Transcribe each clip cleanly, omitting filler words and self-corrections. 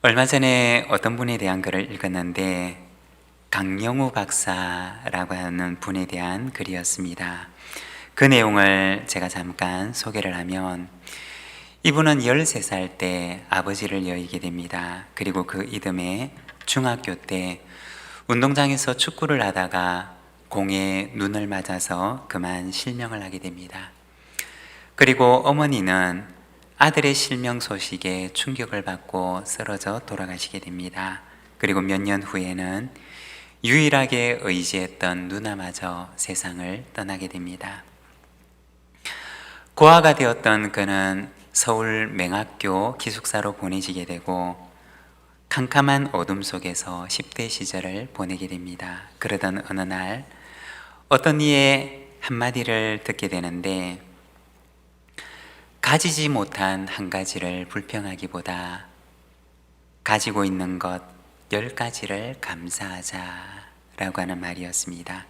얼마 전에 어떤 분에 대한 글을 읽었는데 강영우 박사라고 하는 분에 대한 글이었습니다. 그 내용을 제가 잠깐 소개를 하면 이분은 13살 때 아버지를 여의게 됩니다. 그리고 그 이듬해 중학교 때 운동장에서 축구를 하다가 공에 눈을 맞아서 그만 실명을 하게 됩니다. 그리고 어머니는 아들의 실명 소식에 충격을 받고 쓰러져 돌아가시게 됩니다. 그리고 몇 년 후에는 유일하게 의지했던 누나마저 세상을 떠나게 됩니다. 고아가 되었던 그는 서울 맹학교 기숙사로 보내지게 되고 캄캄한 어둠 속에서 10대 시절을 보내게 됩니다. 그러던 어느 날 어떤 이의 한마디를 듣게 되는데 가지지 못한 한 가지를 불평하기보다 가지고 있는 것 10가지를 감사하자라고 하는 말이었습니다.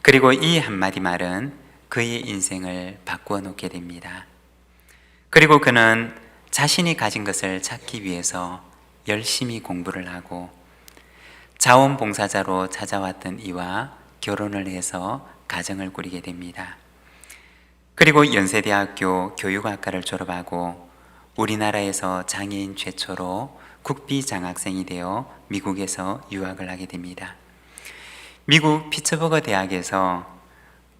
그리고 이 한마디 말은 그의 인생을 바꾸어 놓게 됩니다. 그리고 그는 자신이 가진 것을 찾기 위해서 열심히 공부를 하고 자원봉사자로 찾아왔던 이와 결혼을 해서 가정을 꾸리게 됩니다. 그리고 연세대학교 교육학과를 졸업하고 우리나라에서 장애인 최초로 국비 장학생이 되어 미국에서 유학을 하게 됩니다. 미국 피츠버그 대학에서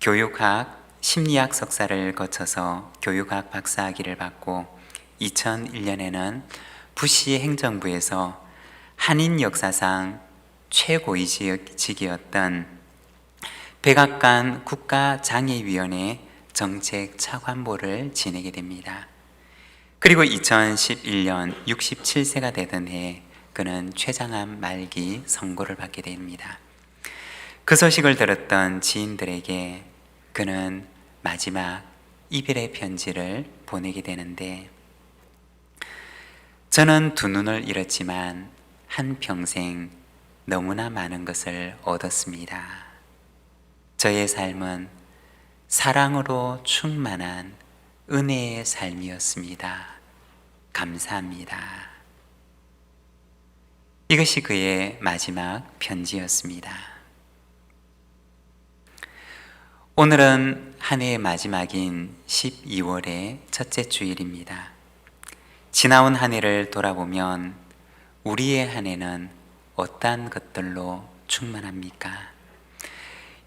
교육학, 심리학 석사를 거쳐서 교육학 박사학위를 받고 2001년에는 부시 행정부에서 한인 역사상 최고의 직이었던 백악관 국가장애위원회 정책 차관보를 지내게 됩니다. 그리고 2011년 67세가 되던 해 그는 췌장암 말기 선고를 받게 됩니다. 그 소식을 들었던 지인들에게 그는 마지막 이별의 편지를 보내게 되는데 저는 두 눈을 잃었지만 한평생 너무나 많은 것을 얻었습니다. 저의 삶은 사랑으로 충만한 은혜의 삶이었습니다. 감사합니다. 이것이 그의 마지막 편지였습니다. 오늘은 한 해의 마지막인 12월의 첫째 주일입니다. 지나온 한 해를 돌아보면 우리의 한 해는 어떠한 것들로 충만합니까?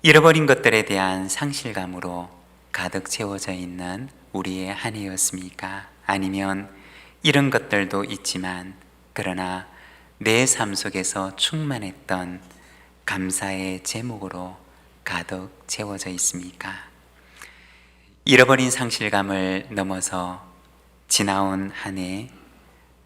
잃어버린 것들에 대한 상실감으로 가득 채워져 있는 우리의 한 해였습니까? 아니면 잃은 것들도 있지만 그러나 내 삶 속에서 충만했던 감사의 제목으로 가득 채워져 있습니까? 잃어버린 상실감을 넘어서 지나온 한 해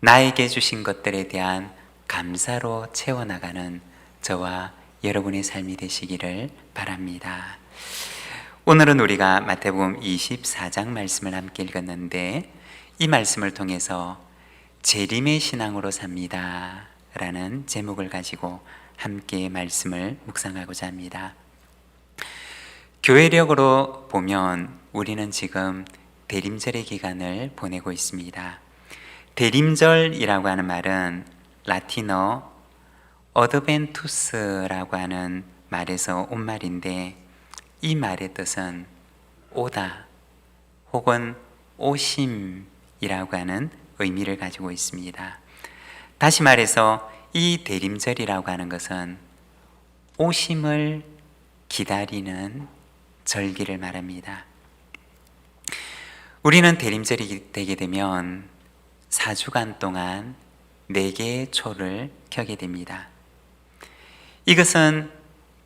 나에게 주신 것들에 대한 감사로 채워나가는 저와 여러분의 삶이 되시기를 바랍니다. 오늘은 우리가 마태복음 24장 말씀을 함께 읽었는데 이 말씀을 통해서 재림의 신앙으로 삽니다 라는 제목을 가지고 함께 말씀을 묵상하고자 합니다. 교회력으로 보면 우리는 지금 대림절의 기간을 보내고 있습니다. 대림절이라고 하는 말은 라틴어 어드벤투스라고 하는 말에서 온 말인데 이 말의 뜻은 오다 혹은 오심이라고 하는 의미를 가지고 있습니다. 다시 말해서 이 대림절이라고 하는 것은 오심을 기다리는 절기를 말합니다. 우리는 대림절이 되게 되면 4주간 동안 4개의 초를 켜게 됩니다. 이것은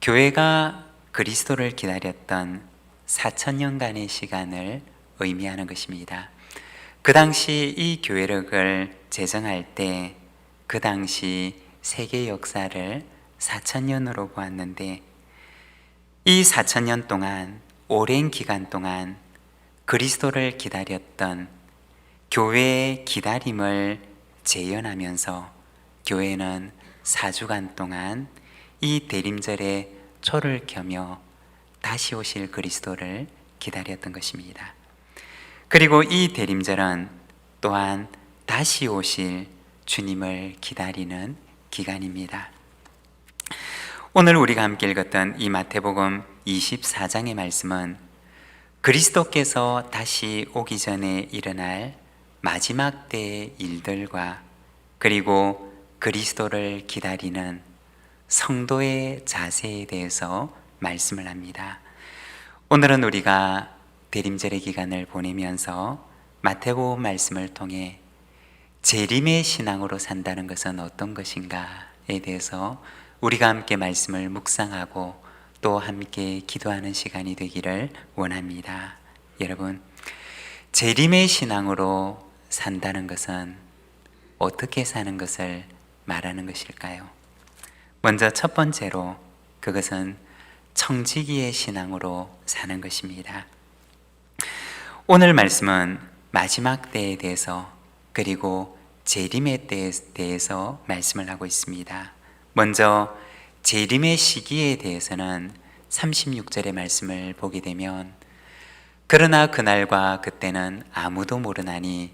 교회가 그리스도를 기다렸던 4,000년간의 시간을 의미하는 것입니다. 그 당시 이 교회력을 제정할 때 그 당시 세계 역사를 4,000년으로 보았는데 이 4,000년 동안 오랜 기간 동안 그리스도를 기다렸던 교회의 기다림을 재현하면서 교회는 4주간 동안 이 대림절에 초를 켜며 다시 오실 그리스도를 기다렸던 것입니다. 그리고 이 대림절은 또한 다시 오실 주님을 기다리는 기간입니다. 오늘 우리가 함께 읽었던 이 마태복음 24장의 말씀은 그리스도께서 다시 오기 전에 일어날 마지막 때의 일들과 그리고 그리스도를 기다리는 성도의 자세에 대해서 말씀을 합니다. 오늘은 우리가 대림절의 기간을 보내면서 마태복음 말씀을 통해 재림의 신앙으로 산다는 것은 어떤 것인가에 대해서 우리가 함께 말씀을 묵상하고 또 함께 기도하는 시간이 되기를 원합니다. 여러분, 재림의 신앙으로 산다는 것은 어떻게 사는 것을 말하는 것일까요? 먼저 첫 번째로 그것은 청지기의 신앙으로 사는 것입니다. 오늘 말씀은 마지막 때에 대해서 그리고 재림의 때에 대해서 말씀을 하고 있습니다. 먼저 재림의 시기에 대해서는 36절의 말씀을 보게 되면 그러나 그날과 그때는 아무도 모르나니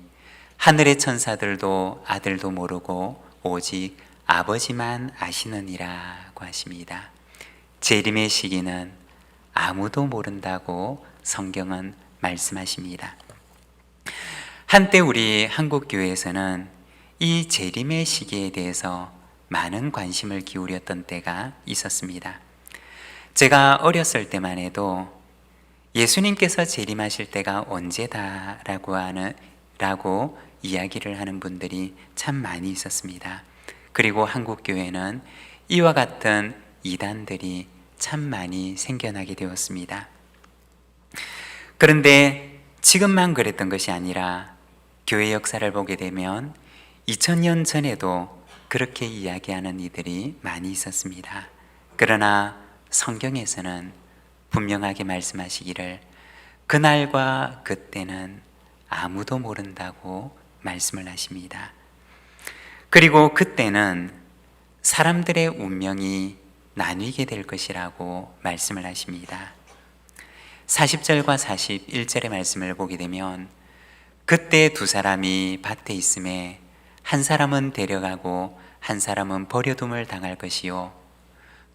하늘의 천사들도 아들도 모르고 오직 아버지만 아시느니라고 하십니다. 재림의 시기는 아무도 모른다고 성경은 말씀하십니다. 한때 우리 한국교회에서는 이 재림의 시기에 대해서 많은 관심을 기울였던 때가 있었습니다. 제가 어렸을 때만 해도 예수님께서 재림하실 때가 언제다라고 이야기를 하는 분들이 참 많이 있었습니다. 그리고 한국교회는 이와 같은 이단들이 참 많이 생겨나게 되었습니다. 그런데 지금만 그랬던 것이 아니라 교회 역사를 보게 되면 2000년 전에도 그렇게 이야기하는 이들이 많이 있었습니다. 그러나 성경에서는 분명하게 말씀하시기를 그날과 그때는 아무도 모른다고 말씀을 하십니다. 그리고 그때는 사람들의 운명이 나뉘게 될 것이라고 말씀을 하십니다. 40절과 41절의 말씀을 보게 되면 그때 두 사람이 밭에 있음에 한 사람은 데려가고 한 사람은 버려둠을 당할 것이요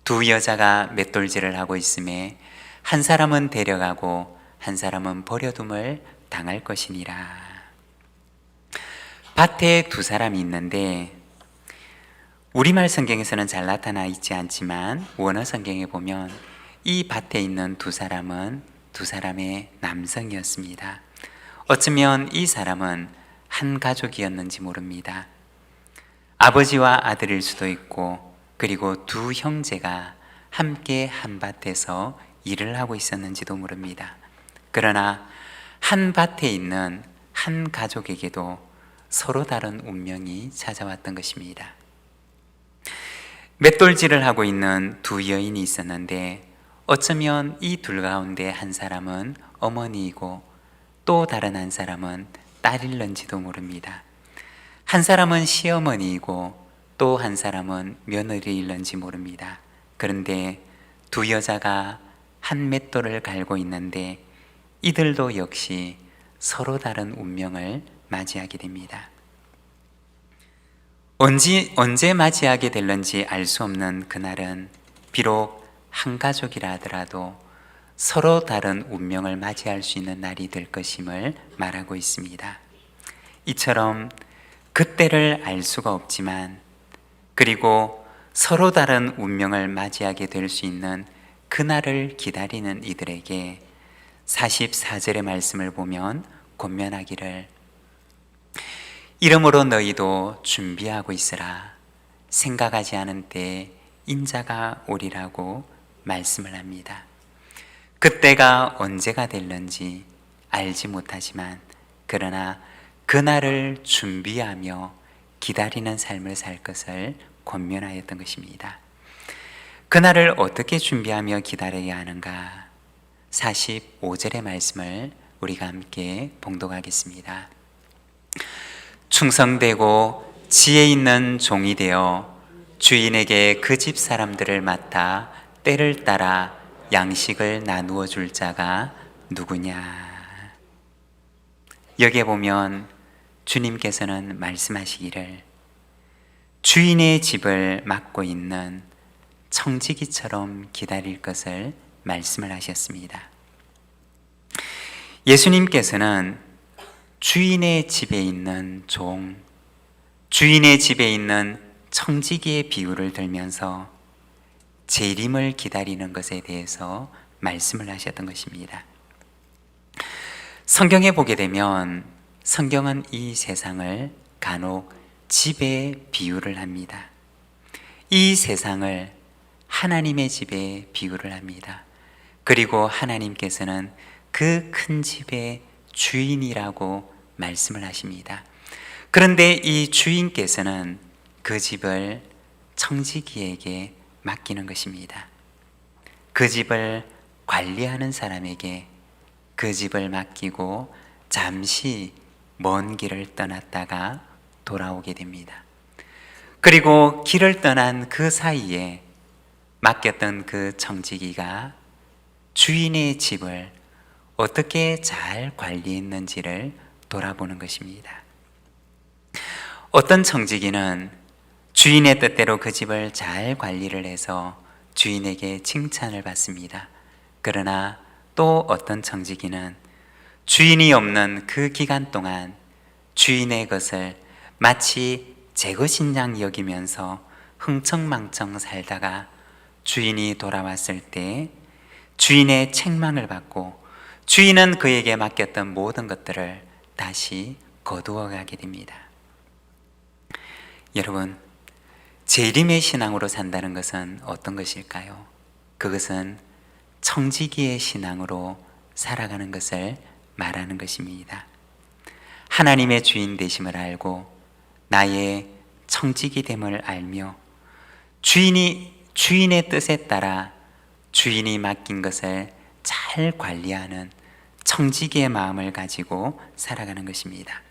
두 여자가 맷돌질을 하고 있음에 한 사람은 데려가고 한 사람은 버려둠을 당할 것이니라. 밭에 두 사람이 있는데 우리말 성경에서는 잘 나타나 있지 않지만 원어 성경에 보면 이 밭에 있는 두 사람은 두 사람의 남성이었습니다. 어쩌면 이 사람은 한 가족이었는지 모릅니다. 아버지와 아들일 수도 있고 그리고 두 형제가 함께 한 밭에서 일을 하고 있었는지도 모릅니다. 그러나 한 밭에 있는 한 가족에게도 서로 다른 운명이 찾아왔던 것입니다. 맷돌질을 하고 있는 두 여인이 있었는데 어쩌면 이 둘 가운데 한 사람은 어머니이고 또 다른 한 사람은 딸일는지도 모릅니다. 한 사람은 시어머니이고 또 한 사람은 며느리일는지 모릅니다. 그런데 두 여자가 한 맷돌을 갈고 있는데 이들도 역시 서로 다른 운명을 맞이하게 됩니다. 언제 맞이하게 될는지 알 수 없는 그날은 비록 한 가족이라 하더라도 서로 다른 운명을 맞이할 수 있는 날이 될 것임을 말하고 있습니다. 이처럼 그때를 알 수가 없지만 그리고 서로 다른 운명을 맞이하게 될 수 있는 그날을 기다리는 이들에게 44절의 말씀을 보면 권면하기를 이러므로 너희도 준비하고 있으라 생각하지 않은 때에 인자가 오리라고 말씀을 합니다. 그때가 언제가 될는지 알지 못하지만 그러나 그날을 준비하며 기다리는 삶을 살 것을 권면하였던 것입니다. 그날을 어떻게 준비하며 기다려야 하는가? 45절의 말씀을 우리가 함께 봉독하겠습니다. 충성되고 지혜 있는 종이 되어 주인에게 그 집 사람들을 맡아 때를 따라 양식을 나누어 줄 자가 누구냐? 여기에 보면 주님께서는 말씀하시기를 주인의 집을 맡고 있는 청지기처럼 기다릴 것을 말씀을 하셨습니다. 예수님께서는 주인의 집에 있는 종, 주인의 집에 있는 청지기의 비유를 들면서 재림을 기다리는 것에 대해서 말씀을 하셨던 것입니다. 성경에 보게 되면 성경은 이 세상을 간혹 집에 비유를 합니다. 이 세상을 하나님의 집에 비유를 합니다. 그리고 하나님께서는 그 큰 집의 주인이라고 말씀을 하십니다. 그런데 이 주인께서는 그 집을 청지기에게 맡기는 것입니다. 그 집을 관리하는 사람에게 그 집을 맡기고 잠시 먼 길을 떠났다가 돌아오게 됩니다. 그리고 길을 떠난 그 사이에 맡겼던 그 청지기가 주인의 집을 어떻게 잘 관리했는지를 돌아보는 것입니다. 어떤 청지기는 주인의 뜻대로 그 집을 잘 관리를 해서 주인에게 칭찬을 받습니다. 그러나 또 어떤 청지기는 주인이 없는 그 기간 동안 주인의 것을 마치 제 것인 양 여기면서 흥청망청 살다가 주인이 돌아왔을 때 주인의 책망을 받고 주인은 그에게 맡겼던 모든 것들을 다시 거두어 가게 됩니다. 여러분, 재림의 신앙으로 산다는 것은 어떤 것일까요? 그것은 청지기의 신앙으로 살아가는 것을 말하는 것입니다. 하나님의 주인 되심을 알고 나의 청지기됨을 알며 주인의 뜻에 따라 주인이 맡긴 것을 잘 관리하는 청지기의 마음을 가지고 살아가는 것입니다.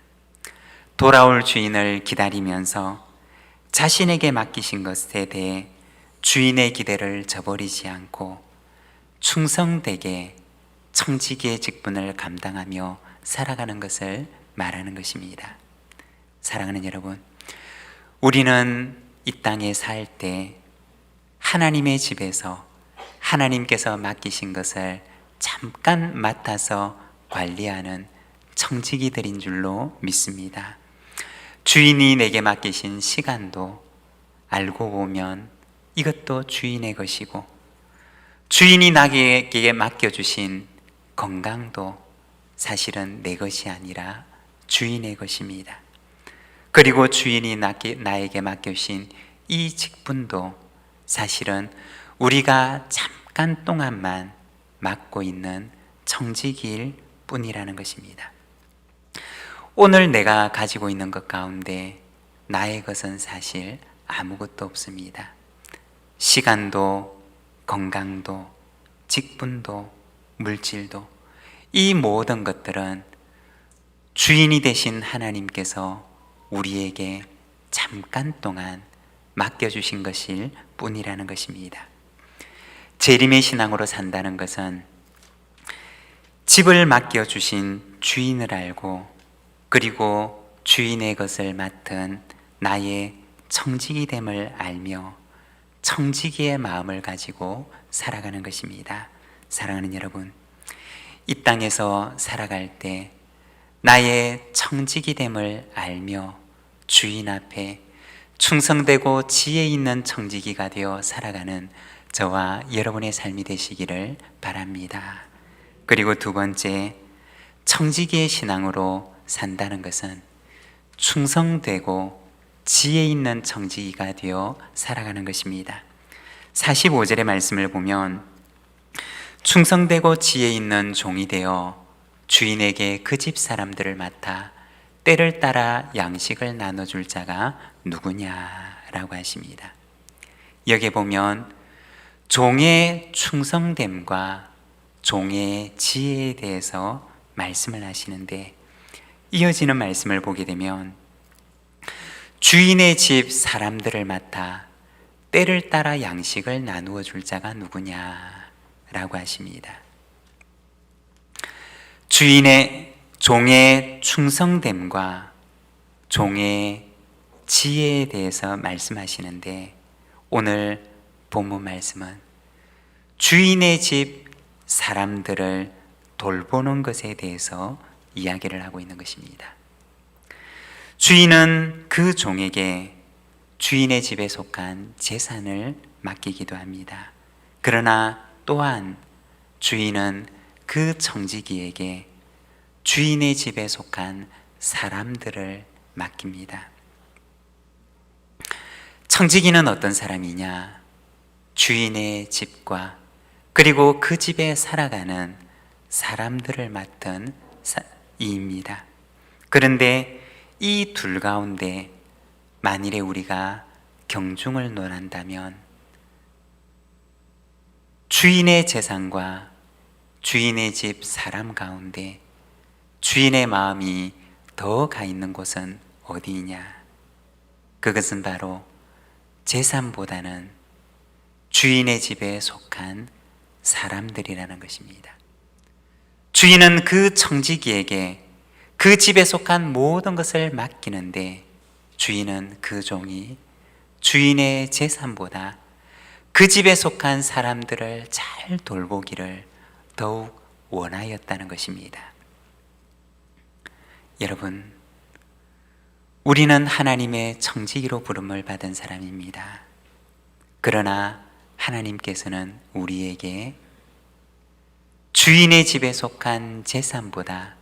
돌아올 주인을 기다리면서 자신에게 맡기신 것에 대해 주인의 기대를 저버리지 않고 충성되게 청지기의 직분을 감당하며 살아가는 것을 말하는 것입니다. 사랑하는 여러분, 우리는 이 땅에 살 때 하나님의 집에서 하나님께서 맡기신 것을 잠깐 맡아서 관리하는 청지기들인 줄로 믿습니다. 주인이 내게 맡기신 시간도 알고 보면 이것도 주인의 것이고, 주인이 나에게 맡겨주신 건강도 사실은 내 것이 아니라 주인의 것입니다. 그리고 주인이 나에게 맡겨주신 이 직분도 사실은 우리가 잠깐 동안만 맡고 있는 청지기일 뿐이라는 것입니다. 오늘 내가 가지고 있는 것 가운데 나의 것은 사실 아무것도 없습니다. 시간도, 건강도, 직분도, 물질도, 이 모든 것들은 주인이 되신 하나님께서 우리에게 잠깐 동안 맡겨주신 것일 뿐이라는 것입니다. 재림의 신앙으로 산다는 것은 집을 맡겨주신 주인을 알고 그리고 주인의 것을 맡은 나의 청지기됨을 알며 청지기의 마음을 가지고 살아가는 것입니다. 사랑하는 여러분, 이 땅에서 살아갈 때 나의 청지기됨을 알며 주인 앞에 충성되고 지혜 있는 청지기가 되어 살아가는 저와 여러분의 삶이 되시기를 바랍니다. 그리고 두 번째, 청지기의 신앙으로 산다는 것은 충성되고 지혜 있는 청지기가 되어 살아가는 것입니다. 45절의 말씀을 보면 충성되고 지혜 있는 종이 되어 주인에게 그 집 사람들을 맡아 때를 따라 양식을 나눠줄 자가 누구냐라고 하십니다. 여기에 보면 종의 충성됨과 종의 지혜에 대해서 말씀을 하시는데, 이어지는 말씀을 보게 되면 주인의 집 사람들을 맡아 때를 따라 양식을 나누어 줄 자가 누구냐라고 하십니다. 종의 충성됨과 종의 지혜에 대해서 말씀하시는데, 오늘 본문 말씀은 주인의 집 사람들을 돌보는 것에 대해서 이야기를 하고 있는 것입니다. 주인은 그 종에게 주인의 집에 속한 재산을 맡기기도 합니다. 그러나 또한 주인은 그 청지기에게 주인의 집에 속한 사람들을 맡깁니다. 청지기는 어떤 사람이냐? 주인의 집과 그리고 그 집에 살아가는 사람들을 맡은 이입니다. 그런데 이 둘 가운데 만일에 우리가 경중을 논한다면 주인의 재산과 주인의 집 사람 가운데 주인의 마음이 더 가 있는 곳은 어디이냐? 그것은 바로 재산보다는 주인의 집에 속한 사람들이라는 것입니다. 주인은 그 청지기에게 그 집에 속한 모든 것을 맡기는데, 주인은 그 종이 주인의 재산보다 그 집에 속한 사람들을 잘 돌보기를 더욱 원하였다는 것입니다. 여러분, 우리는 하나님의 청지기로 부름을 받은 사람입니다. 그러나 하나님께서는 우리에게 주인의 집에 속한 재산보다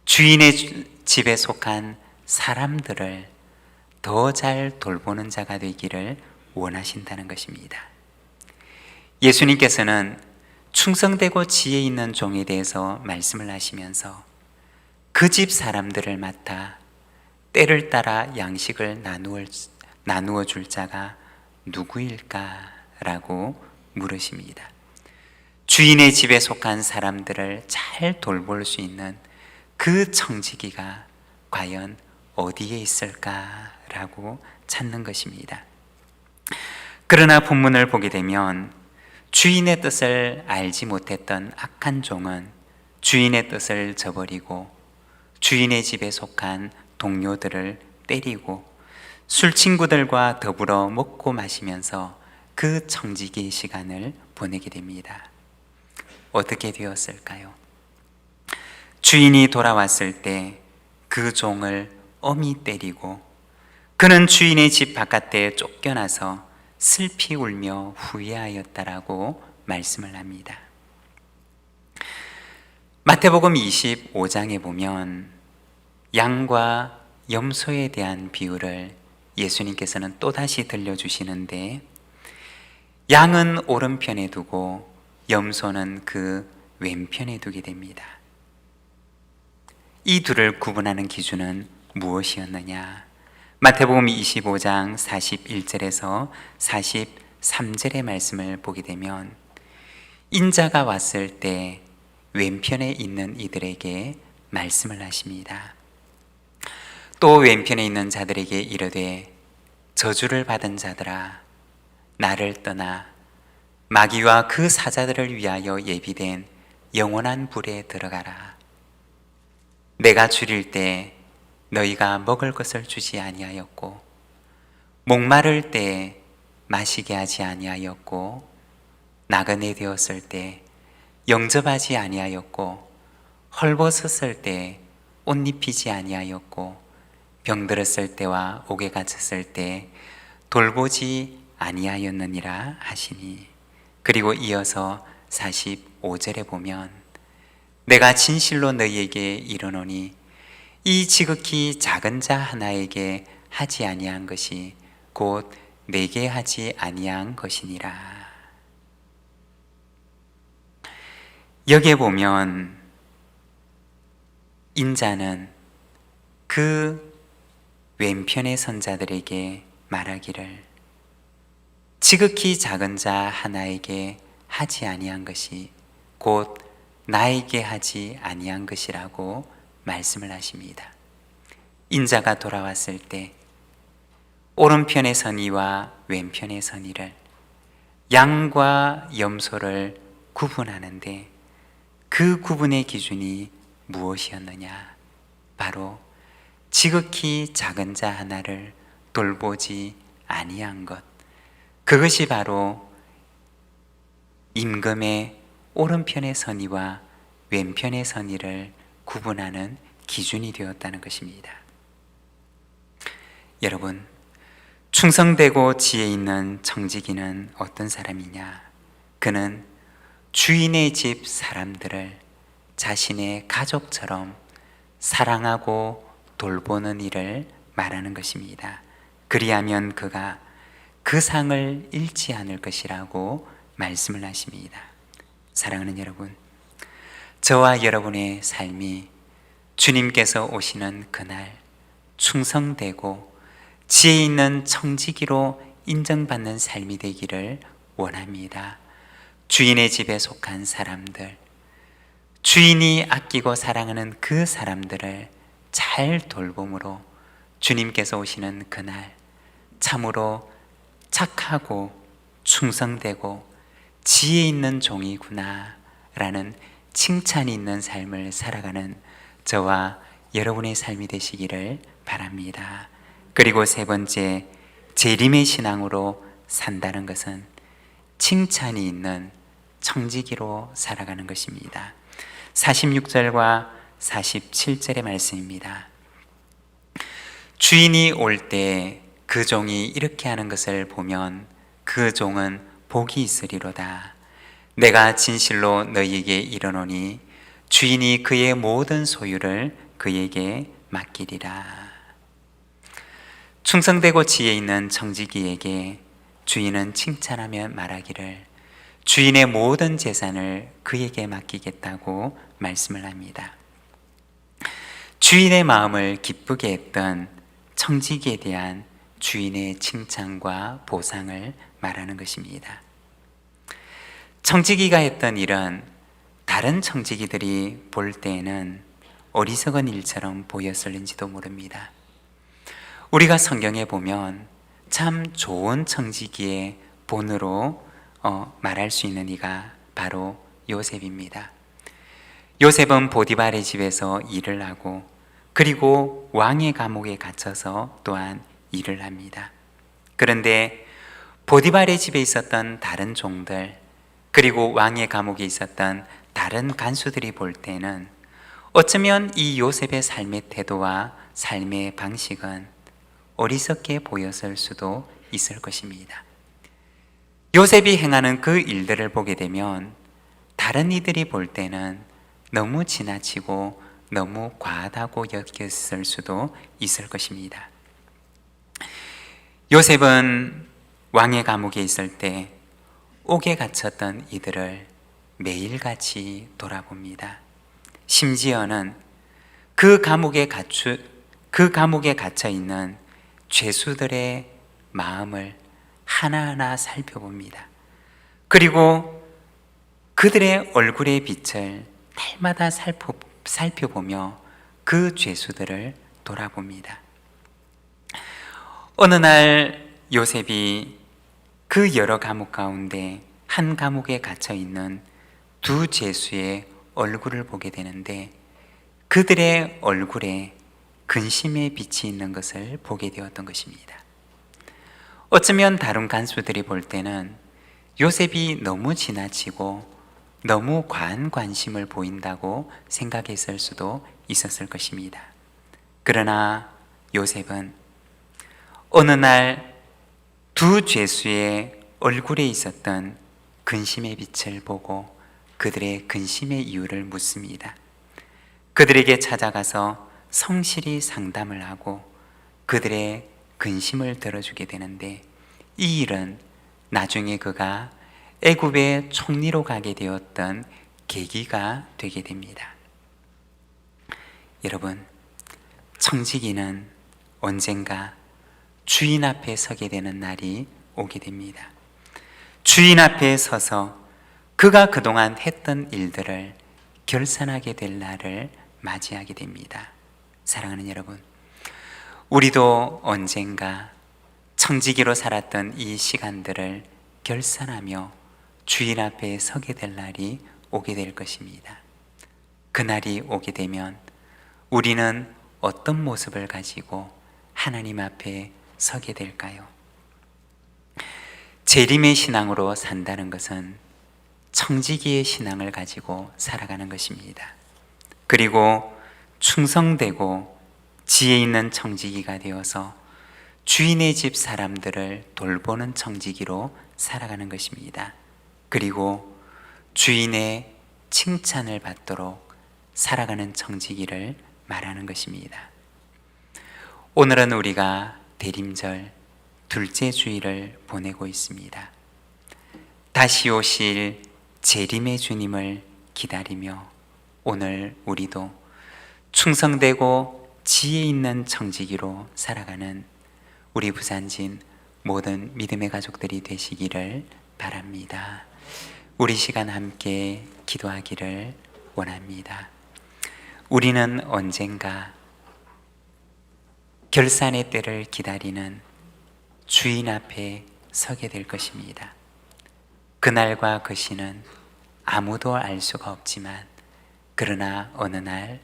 주인의 집에 속한 사람들을 더 잘 돌보는 자가 되기를 원하신다는 것입니다. 예수님께서는 충성되고 지혜 있는 종에 대해서 말씀을 하시면서 그 집 사람들을 맡아 때를 따라 양식을 나누어 줄 자가 누구일까? 라고 물으십니다. 주인의 집에 속한 사람들을 잘 돌볼 수 있는 그 청지기가 과연 어디에 있을까라고 찾는 것입니다. 그러나 본문을 보게 되면 주인의 뜻을 알지 못했던 악한 종은 주인의 뜻을 저버리고 주인의 집에 속한 동료들을 때리고 술 친구들과 더불어 먹고 마시면서 그 청지기 시간을 보내게 됩니다. 어떻게 되었을까요? 주인이 돌아왔을 때 그 종을 엄히 때리고 그는 주인의 집 바깥에 쫓겨나서 슬피 울며 후회하였다라고 말씀을 합니다. 마태복음 25장에 보면 양과 염소에 대한 비유를 예수님께서는 또다시 들려주시는데, 양은 오른편에 두고 염소는 그 왼편에 두게 됩니다. 이 둘을 구분하는 기준은 무엇이었느냐? 마태복음 25장 41절에서 43절의 말씀을 보게 되면 인자가 왔을 때 왼편에 있는 이들에게 말씀을 하십니다. 또 왼편에 있는 자들에게 이르되 저주를 받은 자들아, 나를 떠나 마귀와 그 사자들을 위하여 예비된 영원한 불에 들어가라. 내가 줄일 때 너희가 먹을 것을 주지 아니하였고 목마를 때 마시게 하지 아니하였고 나그네 되었을 때 영접하지 아니하였고 헐벗었을 때 옷 입히지 아니하였고 병들었을 때와 옥에 갇혔을 때 돌보지 아니하였느니라 하시니, 그리고 이어서 45절에 보면 내가 진실로 너희에게 이르노니 이 지극히 작은 자 하나에게 하지 아니한 것이 곧 내게 하지 아니한 것이니라. 여기에 보면 인자는 그 왼편의 선자들에게 말하기를 지극히 작은 자 하나에게 하지 아니한 것이 곧 나에게 하지 아니한 것이라고 말씀을 하십니다. 인자가 돌아왔을 때 오른편의 선의와 왼편의 선의를, 양과 염소를 구분하는데 그 구분의 기준이 무엇이었느냐? 바로 지극히 작은 자 하나를 돌보지 아니한 것, 그것이 바로 임금의 오른편의 선의와 왼편의 선의를 구분하는 기준이 되었다는 것입니다. 여러분, 충성되고 지혜 있는 청지기는 어떤 사람이냐? 그는 주인의 집 사람들을 자신의 가족처럼 사랑하고 돌보는 일을 말하는 것입니다. 그리하면 그가 그 상을 잃지 않을 것이라고 말씀을 하십니다. 사랑하는 여러분, 저와 여러분의 삶이 주님께서 오시는 그날 충성되고 지혜 있는 청지기로 인정받는 삶이 되기를 원합니다. 주인의 집에 속한 사람들, 주인이 아끼고 사랑하는 그 사람들을 잘 돌봄으로 주님께서 오시는 그날 참으로 착하고 충성되고 지혜 있는 종이구나 라는 칭찬이 있는 삶을 살아가는 저와 여러분의 삶이 되시기를 바랍니다. 그리고 세 번째, 재림의 신앙으로 산다는 것은 칭찬이 있는 청지기로 살아가는 것입니다. 46절과 47절의 말씀입니다. 주인이 올 때 그 종이 이렇게 하는 것을 보면 그 종은 복이 있으리로다. 내가 진실로 너희에게 이르노니 주인이 그의 모든 소유를 그에게 맡기리라. 충성되고 지혜 있는 청지기에게 주인은 칭찬하며 말하기를 주인의 모든 재산을 그에게 맡기겠다고 말씀을 합니다. 주인의 마음을 기쁘게 했던 청지기에 대한 주인의 칭찬과 보상을 말하는 것입니다. 청지기가 했던 일은 다른 청지기들이 볼 때에는 어리석은 일처럼 보였을는지도 모릅니다. 우리가 성경에 보면 참 좋은 청지기의 본으로 말할 수 있는 이가 바로 요셉입니다. 요셉은 보디발의 집에서 일을 하고 그리고 왕의 감옥에 갇혀서 또한 일을 합니다. 그런데 보디발의 집에 있었던 다른 종들 그리고 왕의 감옥에 있었던 다른 간수들이 볼 때는 어쩌면 이 요셉의 삶의 태도와 삶의 방식은 어리석게 보였을 수도 있을 것입니다. 요셉이 행하는 그 일들을 보게 되면 다른 이들이 볼 때는 너무 지나치고 너무 과하다고 여겼을 수도 있을 것입니다. 요셉은 왕의 감옥에 있을 때 옥에 갇혔던 이들을 매일같이 돌아봅니다. 심지어는 그 감옥에 갇혀 있는 죄수들의 마음을 하나하나 살펴봅니다. 그리고 그들의 얼굴의 빛을 날마다 살펴보며 그 죄수들을 돌아봅니다. 어느 날 요셉이 그 여러 감옥 가운데 한 감옥에 갇혀 있는 두 죄수의 얼굴을 보게 되는데 그들의 얼굴에 근심의 빛이 있는 것을 보게 되었던 것입니다. 어쩌면 다른 간수들이 볼 때는 요셉이 너무 지나치고 너무 과한 관심을 보인다고 생각했을 수도 있었을 것입니다. 그러나 요셉은 어느 날 두 죄수의 얼굴에 있었던 근심의 빛을 보고 그들의 근심의 이유를 묻습니다. 그들에게 찾아가서 성실히 상담을 하고 그들의 근심을 들어주게 되는데 이 일은 나중에 그가 애굽의 총리로 가게 되었던 계기가 되게 됩니다. 여러분, 청지기는 언젠가 주인 앞에 서게 되는 날이 오게 됩니다. 주인 앞에 서서 그가 그동안 했던 일들을 결산하게 될 날을 맞이하게 됩니다. 사랑하는 여러분, 우리도 언젠가 청지기로 살았던 이 시간들을 결산하며 주인 앞에 서게 될 날이 오게 될 것입니다. 그날이 오게 되면 우리는 어떤 모습을 가지고 하나님 앞에 서게 될까요? 재림의 신앙으로 산다는 것은 청지기의 신앙을 가지고 살아가는 것입니다. 그리고 충성되고 지혜 있는 청지기가 되어서 주인의 집 사람들을 돌보는 청지기로 살아가는 것입니다. 그리고 주인의 칭찬을 받도록 살아가는 청지기를 말하는 것입니다. 오늘은 우리가 대림절 둘째 주일을 보내고 있습니다. 다시 오실 재림의 주님을 기다리며 오늘 우리도 충성되고 지혜 있는 청지기로 살아가는 우리 부산진 모든 믿음의 가족들이 되시기를 바랍니다. 우리 시간 함께 기도하기를 원합니다. 우리는 언젠가 결산의 때를 기다리는 주인 앞에 서게 될 것입니다. 그날과 그 시는 아무도 알 수가 없지만 그러나 어느 날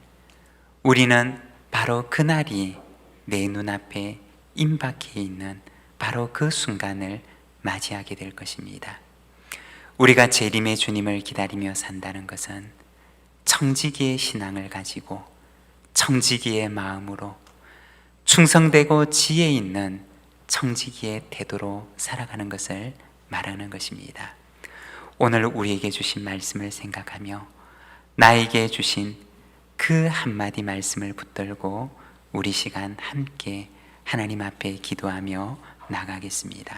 우리는 바로 그날이 내 눈앞에 임박해 있는 바로 그 순간을 맞이하게 될 것입니다. 우리가 재림의 주님을 기다리며 산다는 것은 청지기의 신앙을 가지고 청지기의 마음으로 충성되고 지혜 있는 청지기의 태도로 살아가는 것을 말하는 것입니다. 오늘 우리에게 주신 말씀을 생각하며 나에게 주신 그 한마디 말씀을 붙들고 우리 시간 함께 하나님 앞에 기도하며 나가겠습니다.